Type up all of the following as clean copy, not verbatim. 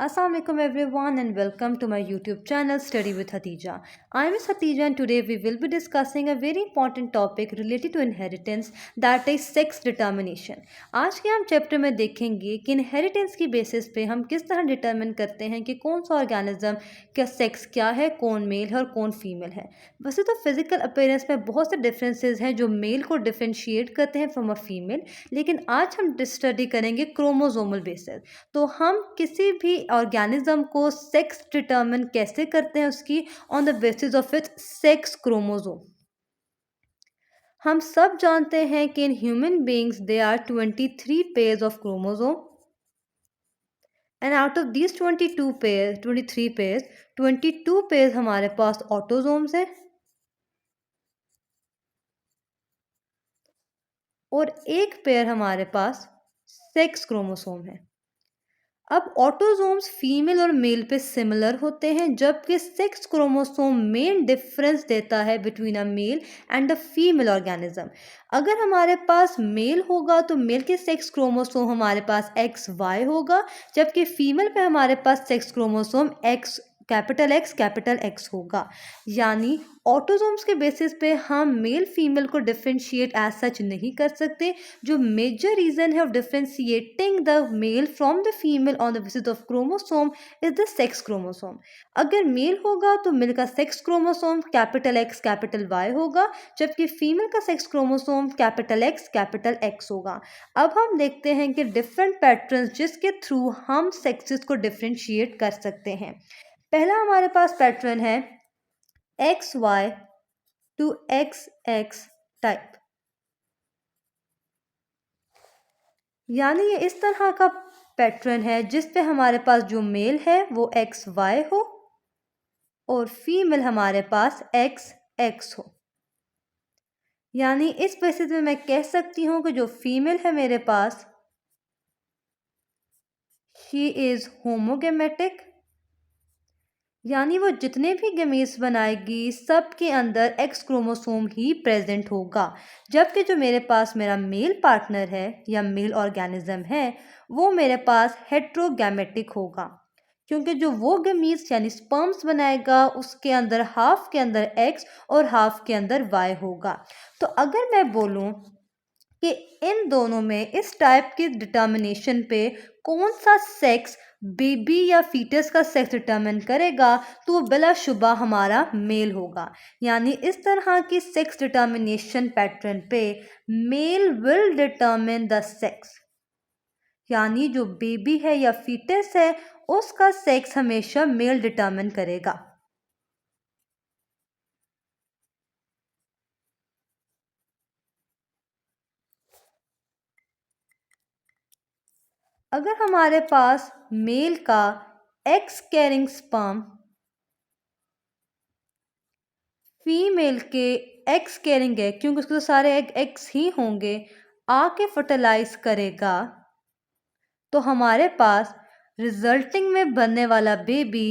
Assalamu alaikum everyone and welcome to my YouTube channel Study with Hatija. I am Miss Hatija and today we will be discussing a very important topic related to inheritance, that is sex determination. आज के हम chapter में देखेंगे कि inheritance की basis पे हम किस तरह डिटर्मिन करते हैं कि कौन सा ऑर्गेनिज्म का सेक्स क्या है, कौन मेल है और कौन फीमेल है। वैसे तो फिजिकल अपीयरेंस में बहुत से डिफरेंसेस हैं जो मेल को डिफरेंशिएट करते हैं फ्रॉम अ फीमेल, लेकिन आज हम स्टडी करेंगे क्रोमोसोमल बेसिस। तो हम किसी भी ऑर्गेनिज्म को सेक्स डिटरमिन कैसे करते हैं उसकी on the basis of its sex chromosome. हम सब जानते हैं कि in human beings they are 23 pairs of chromosome and out of these 23 pairs 22 pairs हमारे पास ऑटोसोम्स हैं और एक पेयर हमारे पास सेक्स क्रोमोसोम है। अब ऑटोसोम्स फीमेल और मेल पे सिमिलर होते हैं, जबकि सेक्स क्रोमोसोम मेन डिफरेंस देता है between a male and a female organism. अगर हमारे पास मेल होगा तो मेल के सेक्स क्रोमोसोम हमारे पास XY होगा, जबकि फीमेल पे हमारे पास सेक्स क्रोमोसोम कैपिटल X होगा। यानी ऑटोसोम्स के बेसिस पे हम मेल फीमेल को डिफरेंशिएट एज सच नहीं कर सकते। जो मेजर रीजन है of differentiating the male from the female on the basis of chromosome is the sex chromosome. अगर मेल होगा तो मेल का सेक्स क्रोमोसोम कैपिटल Y होगा, जबकि फीमेल का सेक्स क्रोमोसोम कैपिटल X होगा। अब हम देखते हैं कि डिफरेंट पैटर्न्स जिसके थ्रू हम सेक्सेस को डिफरेंशिएट कर सकते हैं। पहला हमारे पास पैटर्न है XY to XX टाइप, यानी ये इस तरह का पैटर्न है जिस पे हमारे पास जो मेल है वो XY हो और फीमेल हमारे पास XX हो। यानी इस बेसिस में मैं कह सकती हूँ कि जो फीमेल है मेरे पास शी इज होमोगेमेटिक, यानी वो जितने भी गमीज बनाएगी सबके अंदर X क्रोमोसोम ही प्रेजेंट होगा, जबकि जो मेरे पास मेरा मेल पार्टनर है या मेल ऑर्गेनिज्म है वो मेरे पास हेट्रोगैमेटिक होगा, क्योंकि जो वो गमीज यानी स्पर्म्स बनाएगा उसके अंदर हाफ के अंदर X और हाफ के अंदर Y होगा। तो अगर मैं बोलूँ कि इन दोनों में इस टाइप की डिटर्मिनेशन पे कौन सा सेक्स बेबी या फीटस का सेक्स डिटर्मिन करेगा, तो बिलाशुबा हमारा मेल होगा। यानी इस तरह की सेक्स डिटर्मिनेशन पैटर्न पे male will determine the sex, यानी जो बेबी है या फीटस है उसका सेक्स हमेशा मेल डिटर्मिन करेगा। अगर हमारे पास मेल का एक्स कैरिंग स्पर्म फीमेल के एक्स कैरिंग एग, क्योंकि उसके तो सारे एग एक्स ही होंगे, आके फर्टिलाइज करेगा, तो हमारे पास रिजल्टिंग में बनने वाला बेबी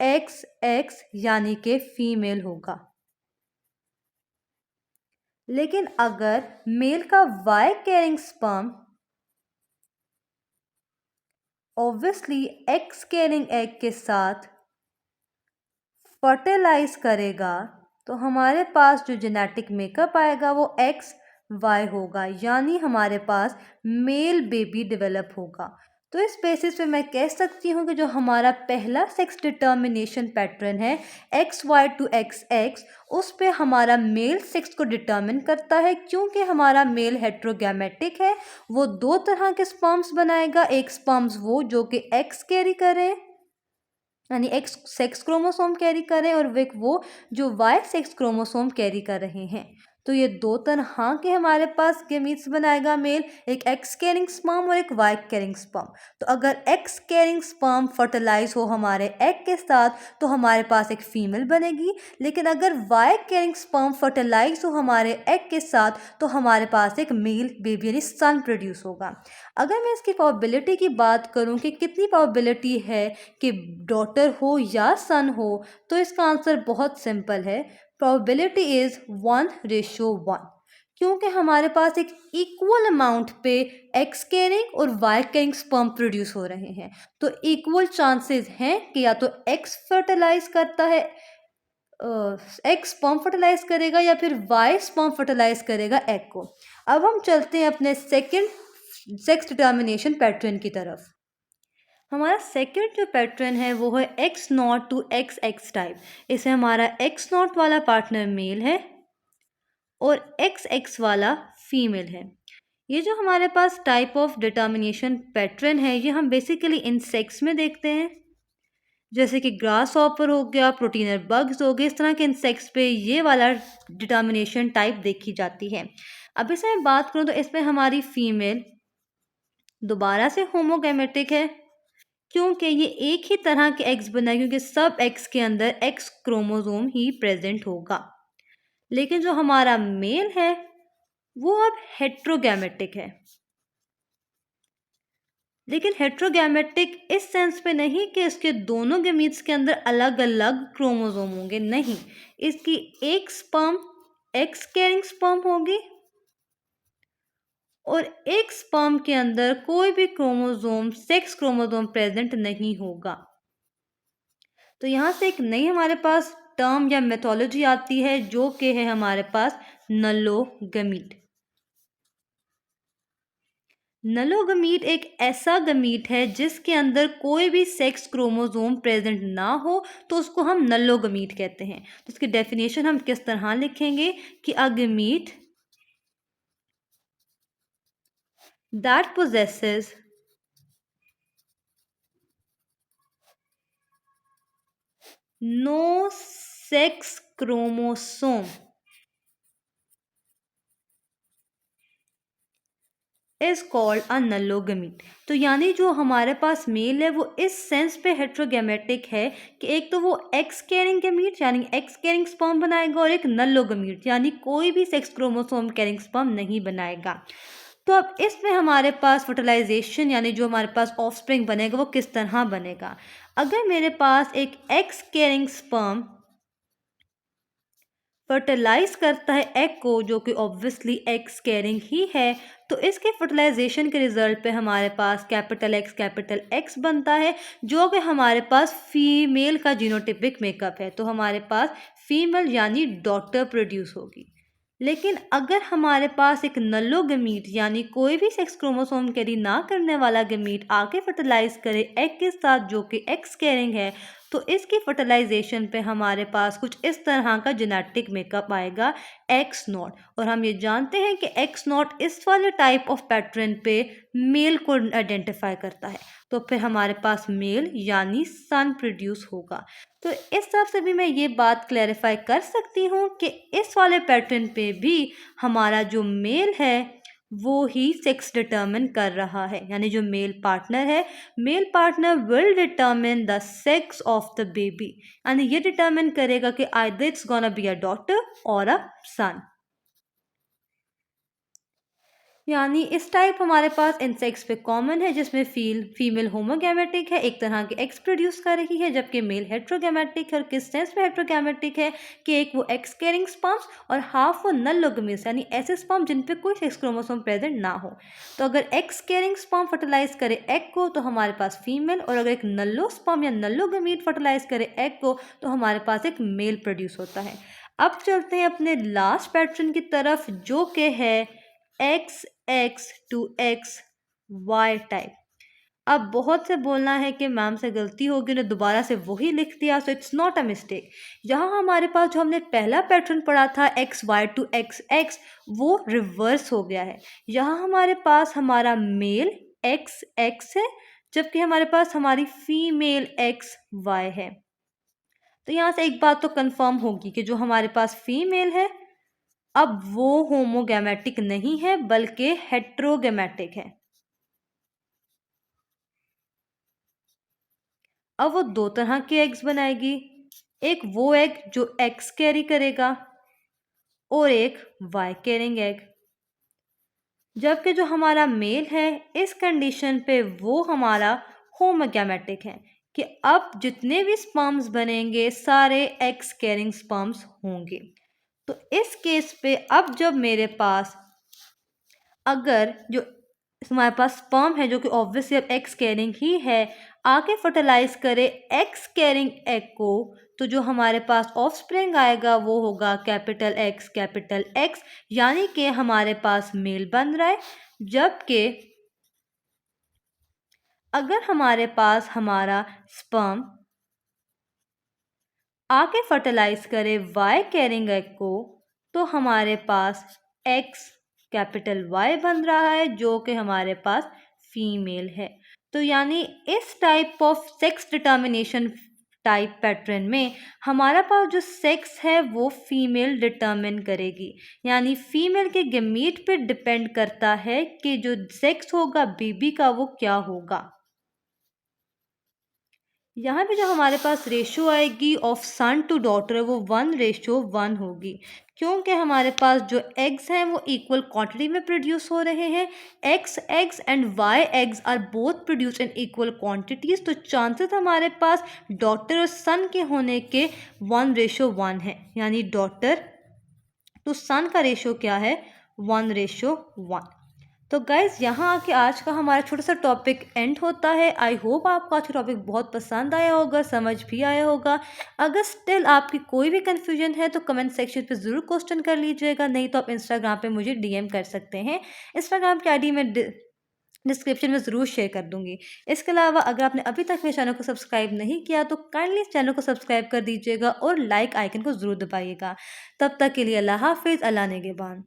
XX यानी कि फीमेल होगा। लेकिन अगर मेल का Y carrying sperm obviously x carrying egg के साथ फर्टिलाइज करेगा, तो हमारे पास जो जेनेटिक मेकअप आएगा वो XY होगा, यानी हमारे पास मेल बेबी डेवलप होगा। तो इस बेसिस पे मैं कह सकती हूँ कि जो हमारा पहला सेक्स डिटर्मिनेशन पैटर्न है XY to XX, उस पे हमारा मेल सेक्स को डिटर्मिन करता है, क्योंकि हमारा मेल हेट्रोगैमेटिक है। वो दो तरह के स्पर्म्स बनाएगा, एक स्पर्म्स वो जो कि X कैरी करें यानी X सेक्स क्रोमोसोम कैरी करें और वो जो Y सेक्स क्रोमोसोम कैरी कर रहे हैं। तो ये दो तरह के हमारे पास गेमीट्स बनाएगा मेल, एक X कैरिंग स्पर्म और एक Y कैरिंग स्पर्म। तो अगर X कैरिंग स्पर्म फर्टिलाइज हो हमारे एग के साथ तो हमारे पास एक फीमेल बनेगी, लेकिन अगर Y कैरिंग स्पर्म फर्टिलाइज हो हमारे एग के साथ तो हमारे पास एक मेल बेबी यानी सन प्रोड्यूस होगा। अगर मैं इसकी प्रोबेबिलिटी की बात करूं कि कितनी प्रोबेबिलिटी है कि डॉटर हो या सन हो, तो इसका आंसर बहुत सिंपल है, प्रोबेबिलिटी इज 1:1, क्योंकि हमारे पास एक इक्वल अमाउंट पे एक्स कैरिंग और वाई कैरिंग स्पर्म प्रोड्यूस हो रहे हैं, तो इक्वल चांसेस हैं कि या तो एक्स फर्टिलाइज करता है, एक्स स्पर्म फर्टिलाइज करेगा या फिर वाई स्पर्म फर्टिलाइज करेगा एग को। अब हम चलते हैं अपने सेकंड सेक्स डिटर्मिनेशन पैटर्न की तरफ। हमारा सेकंड जो पैटर्न है वो है X not to X X type. इसे हमारा एक्स नॉट वाला पार्टनर मेल है और एक्स एक्स वाला फीमेल है। ये जो हमारे पास टाइप ऑफ डिटर्मिनेशन पैटर्न है ये हम बेसिकली इंसेक्ट्स में देखते हैं, जैसे कि ग्रास हॉपर हो गया, प्रोटीनर बग्स हो गए, इस तरह के इंसेक्ट्स पे ये वाला डिटर्मिनेशन टाइप देखी जाती है। अब इसे मैं बात करूँ तो इसमें हमारी फीमेल दोबारा से होमोगैमेटिक है, क्योंकि ये एक ही तरह के एग्स बनाए, क्योंकि सब एग्स के अंदर एक्स क्रोमोसोम ही प्रेजेंट होगा। लेकिन जो हमारा मेल है वो अब हेट्रोगैमेटिक है। लेकिन हेट्रोगैमेटिक इस सेंस पे नहीं कि इसके दोनों गैमीट्स के अंदर अलग अलग क्रोमोसोम होंगे, नहीं, इसकी एक स्पर्म एक्स कैरिंग स्पर्म होगी और एक स्पर्म के अंदर कोई भी क्रोमोसोम सेक्स क्रोमोसोम प्रेजेंट नहीं होगा। तो यहाँ से एक नई हमारे पास टर्म या मेथोलॉजी आती है जो कि है हमारे पास नलोगमीट। नलोगमीट एक ऐसा गमीट है जिसके अंदर कोई भी सेक्स क्रोमोसोम प्रेजेंट ना हो, तो उसको हम नलोगमीट कहते हैं। तो इसकी डेफिनेशन हम किस तरह लिखेंगे कि a gamete that possesses no sex chromosome is called a nullogamete. तो यानी जो हमारे पास मेल है वो इस सेंस पे हेट्रोगैमेटिक है कि एक तो वो एक्स कैरिंग गमीट यानी एक्स कैरिंग स्पर्म बनाएगा और एक नलोगमीट यानी कोई भी सेक्स क्रोमोसोम कैरिंग स्पर्म नहीं बनाएगा। तो अब इसमें हमारे पास फर्टिलाइजेशन यानी जो हमारे पास ऑफस्प्रिंग बनेगा वो किस तरह बनेगा। अगर मेरे पास एक एक्स कैरिंग स्पर्म फर्टिलाइज करता है एग को, जो कि ऑब्वियसली एक्स कैरिंग ही है, तो इसके फर्टिलाइजेशन के रिजल्ट पे हमारे पास कैपिटल एक्स बनता है, जो कि हमारे पास फीमेल का जीनोटिपिक मेकअप है। तो हमारे पास फीमेल यानी डॉटर प्रोड्यूस होगी। लेकिन अगर हमारे पास एक नल्लो गमीट यानी कोई भी सेक्स क्रोमोसोम कैरी ना करने वाला गमीट आके फर्टिलाइज करे एग के साथ जो कि एक्स कैरिंग है, तो इसकी फर्टिलाइजेशन पे हमारे पास कुछ इस तरह का जेनेटिक मेकअप आएगा एक्स नॉट। और हम ये जानते हैं कि एक्स नॉट इस वाले टाइप ऑफ पैटर्न पे मेल को आइडेंटिफाई करता है, तो फिर हमारे पास मेल यानी सन प्रोड्यूस होगा। तो इस हिसाब से भी मैं ये बात क्लैरिफाई कर सकती हूँ कि इस वाले पैटर्न पे भी हमारा जो मेल है वो ही सेक्स डिटर्मिन कर रहा है, यानी जो मेल पार्टनर है, male partner will determine the sex of the baby, यानी ये डिटर्मिन करेगा कि either it's gonna be a daughter और अ सन। यानी इस टाइप हमारे पास इंसेक्ट्स पे कॉमन है, जिसमें फीमेल होमोगैमेटिक है, एक तरह के एक्स प्रोड्यूस कर रही है, जबकि मेल हेट्रोगैमेटिक है। और किस सेंस में हेट्रोगैमेटिक है कि एक वो एक्स कैरिंग स्पर्म्स और हाफ वो नलोगमिस यानी ऐसे स्पर्म जिन पे कोई सेक्स क्रोमोसोम प्रेजेंट ना हो। तो अगर एक्स कैरिंग स्पर्म फर्टिलाइज करे एग को तो हमारे पास फीमेल, और अगर एक नल्लो स्पर्म या नल्लोगमीट फर्टिलाइज करे एग को तो हमारे पास एक मेल प्रोड्यूस होता है। अब चलते हैं अपने लास्ट पैटर्न की तरफ जो कि है X X to X Y type. अब बहुत से बोलना है कि मैम से गलती होगी, उन्हें दोबारा से वही लिख दिया, so it's not a mistake. यहाँ हमारे पास जो हमने पहला पैटर्न पढ़ा था X Y to X X, वो रिवर्स हो गया है। यहाँ हमारे पास हमारा मेल एक्स एक्स है, जबकि हमारे पास हमारी फीमेल एक्स वाई है। तो यहाँ से एक बात तो कंफर्म होगी कि जो हमारे पास फीमेल है अब वो होमोगैमेटिक नहीं है बल्कि हेट्रोगैमेटिक है। अब वो दो तरह के एग्स बनाएगी, एक वो एग जो एक्स कैरी करेगा और एक वाई कैरिंग एग। जबकि जो हमारा मेल है इस कंडीशन पे वो हमारा होमोगैमेटिक है कि अब जितने भी स्पर्म्स बनेंगे सारे एक्स कैरिंग स्पर्म्स होंगे। तो इस केस पे अब जब मेरे पास अगर जो हमारे पास स्पर्म है जो कि ऑब्वियसली अब एक्स कैरिंग ही है, आके फर्टिलाइज करे एक्स कैरिंग एग को, तो जो हमारे पास ऑफस्प्रिंग आएगा वो होगा कैपिटल एक्स, यानी कि हमारे पास मेल बन रहा है। जबकि अगर हमारे पास हमारा स्पर्म आके फर्टिलाइज करे वाई कैरिंग एग को, तो हमारे पास एक्स कैपिटल वाई बन रहा है जो कि हमारे पास फीमेल है। तो यानी इस type of sex determination type pattern में हमारा पास जो सेक्स है वो फीमेल डिटर्मिन करेगी, यानी फीमेल के गेमीट पे डिपेंड करता है कि जो सेक्स होगा बेबी का वो क्या होगा। यहाँ पे जो हमारे पास रेशो आएगी ऑफ सन टू डॉटर वो 1:1 होगी, क्योंकि हमारे पास जो एग्स हैं वो इक्वल क्वांटिटी में प्रोड्यूस हो रहे हैं। X eggs and Y eggs are both produce in equal quantities, तो चांसेस हमारे पास डॉटर और सन के होने के 1:1 है, यानी डॉटर टू सन का रेशो क्या है 1:1। तो गाइज़ यहाँ आके आज का हमारा छोटा सा टॉपिक एंड होता है। आई होप आपको आज का टॉपिक बहुत पसंद आया होगा, समझ भी आया होगा। अगर स्टिल आपकी कोई भी कन्फ्यूजन है तो कमेंट सेक्शन पे ज़रूर क्वेश्चन कर लीजिएगा, नहीं तो आप इंस्टाग्राम पे मुझे डीएम कर सकते हैं। इंस्टाग्राम की आईडी में डिस्क्रिप्शन में ज़रूर शेयर कर दूंगी। इसके अलावा अगर आपने अभी तक मेरे चैनल को सब्सक्राइब नहीं किया तो काइंडली इस चैनल को सब्सक्राइब कर दीजिएगा और लाइक आइकन को ज़रूर दबाइएगा। तब तक के लिए अल्लाह हाफिज़, अल्लाह निगहबान।